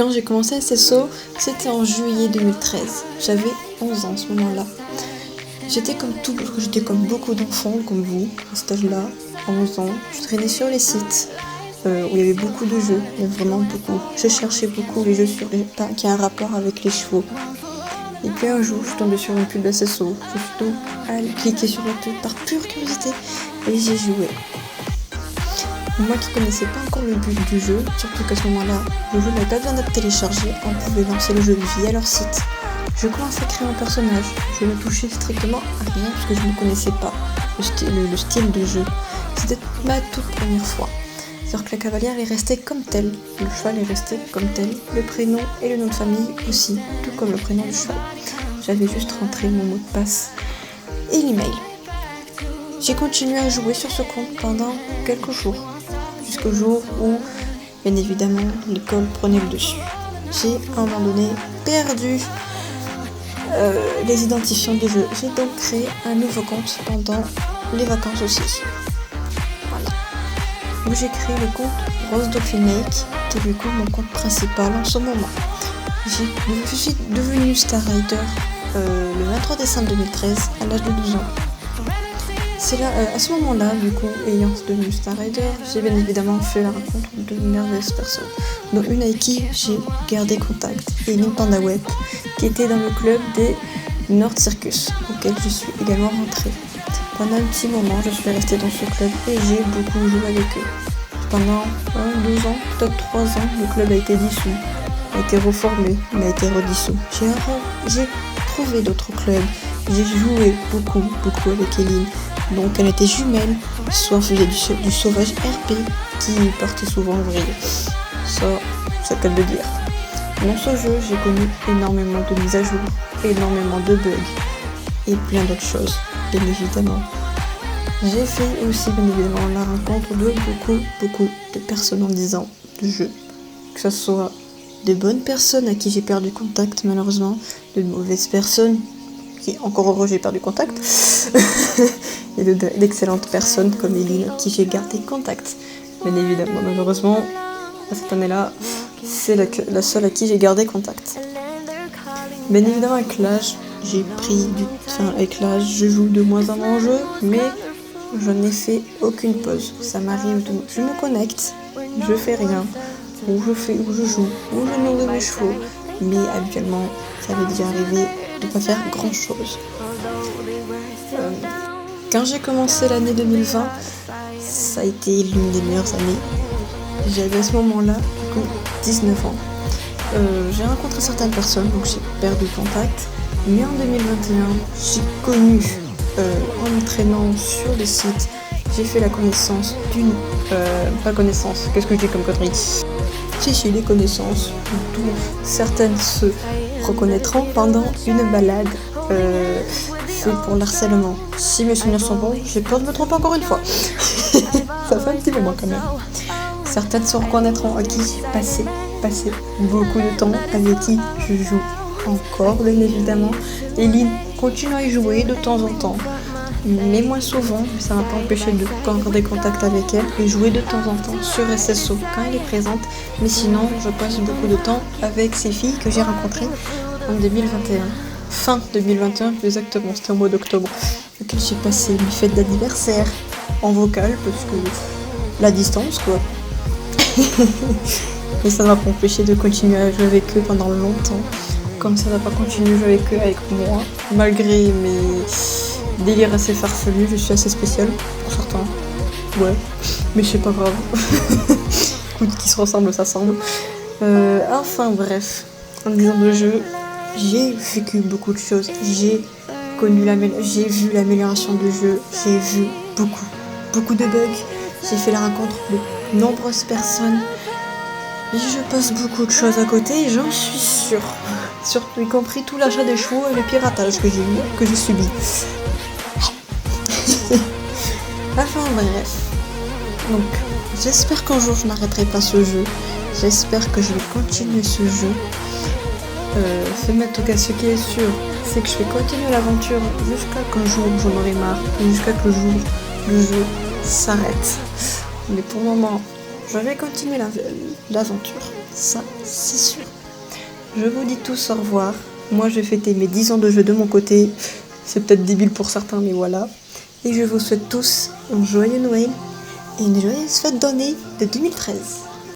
Quand j'ai commencé SSO, c'était en juillet 2013. J'avais 11 ans à ce moment-là. J'étais comme beaucoup d'enfants, comme vous, à cet âge-là, à 11 ans. Je traînais sur les sites où il y avait beaucoup de jeux, il y avait vraiment beaucoup. Je cherchais beaucoup les jeux qui ont un rapport avec les chevaux. Et puis un jour, je suis tombée sur une pub SSO. Je suis donc allée cliquer sur la pub par pure curiosité et j'ai joué. Moi qui connaissais pas encore le but du jeu, surtout qu'à ce moment-là, le jeu n'avait pas besoin d'être téléchargé, on pouvait lancer le jeu via leur site. Je commençais à créer un personnage, je ne touchais strictement à rien parce que je ne connaissais pas le style de jeu. C'était ma toute première fois. C'est-à-dire que la cavalière est restée comme telle, le cheval est resté comme tel, le prénom et le nom de famille aussi, tout comme le prénom du cheval. J'avais juste rentré mon mot de passe et l'email. J'ai continué à jouer sur ce compte pendant quelques jours, jusqu'au jour où, bien évidemment, l'école prenait le dessus. J'ai à un moment donné perdu les identifiants du jeu. J'ai donc créé un nouveau compte pendant les vacances aussi. Voilà. Où j'ai créé le compte Rose Dauphine Lake, qui est du coup mon compte principal en ce moment. Je suis devenue Star Rider le 23 décembre 2013 à l'âge de 12 ans. C'est là, à ce moment-là, du coup, ayant devenu Star Rider, j'ai bien évidemment fait la rencontre de merveilleuses personnes, dont une avec qui j'ai gardé contact, et une Panda Web, qui était dans le club des Nord Circus, auquel je suis également rentrée. Pendant un petit moment, je suis restée dans ce club et j'ai beaucoup joué avec eux. Pendant 2 ans, peut-être 3 ans, le club a été dissous, a été reformé, mais a été redissous. J'ai trouvé d'autres clubs, j'ai joué beaucoup avec Eline. Donc elle était jumelle, soit on faisait du sauvage RP qui partait souvent en vrille. Ça, c'est le cas de le dire. Dans ce jeu, j'ai connu énormément de mises à jour, énormément de bugs et plein d'autres choses, bien évidemment. J'ai fait aussi bien évidemment la rencontre de beaucoup de personnes en 10 ans de jeu. Que ce soit des bonnes personnes à qui j'ai perdu contact malheureusement, de mauvaises personnes qui, encore heureux, j'ai perdu contact, et d'excellentes personnes comme Eline, à qui j'ai gardé contact. Bien évidemment, malheureusement, cette année-là, c'est la seule à qui j'ai gardé contact. Bien évidemment, avec l'âge, avec l'âge, je joue de moins en moins au jeu, mais je n'ai fait aucune pause. Ça m'arrive je me connecte, je fais rien, ou je joue, ou je nourris mes chevaux, mais habituellement, ça m'est déjà arrivé de ne pas faire grand chose. Quand j'ai commencé l'année 2020, ça a été l'une des meilleures années. J'avais à ce moment-là 19 ans. J'ai rencontré certaines personnes, donc j'ai perdu contact. Mais en 2021, j'ai connu, en m'entraînant sur les sites, j'ai fait la connaissance qu'est-ce que je dis comme connerie ? J'ai des connaissances, dont certaines se reconnaîtront pendant une balade faite pour l'harcèlement. Si mes souvenirs sont bons, j'ai peur de me tromper encore une fois. Ça fait un petit moment quand même. Certaines se reconnaîtront à qui j'ai passé beaucoup de temps, avec qui je joue encore bien évidemment. Eline continue à y jouer de temps en temps, mais moins souvent, mais ça m'a pas empêché de garder contact avec elle et jouer de temps en temps sur SSO quand elle est présente. Mais sinon, je passe beaucoup de temps avec ces filles que j'ai rencontrées en 2021. Fin 2021, plus exactement, c'était au mois d'octobre, auquel j'ai passé mes fêtes d'anniversaire en vocal, parce que la distance, quoi. Mais ça ne m'a pas empêché de continuer à jouer avec eux pendant longtemps, comme ça n'a pas continué à jouer avec eux avec moi, malgré mes délire assez farfelu, je suis assez spéciale pour certains. Ouais, mais c'est pas grave. Écoute, qui se ressemble, ça semble. Enfin bref, en disant de jeu, j'ai vécu beaucoup de choses. J'ai vu l'amélioration du jeu. J'ai vu beaucoup de bugs. J'ai fait la rencontre de nombreuses personnes. Et je passe beaucoup de choses à côté, j'en suis sûre. Surtout y compris tout l'achat des chevaux et le piratage que j'ai subi. Enfin bref. Donc, j'espère qu'un jour je n'arrêterai pas ce jeu. J'espère que je vais continuer ce jeu. Mais en tout cas, ce qui est sûr, c'est que je vais continuer l'aventure jusqu'à qu'un jour j'en aurai marre. Et jusqu'à que le jeu s'arrête. Mais pour le moment, je vais continuer l'aventure. ça c'est sûr. Je vous dis tous au revoir. Moi je vais fêter mes 10 ans de jeu de mon côté. C'est peut-être débile pour certains, mais voilà. Et je vous souhaite tous un joyeux Noël et une joyeuse fête d'année de 2013.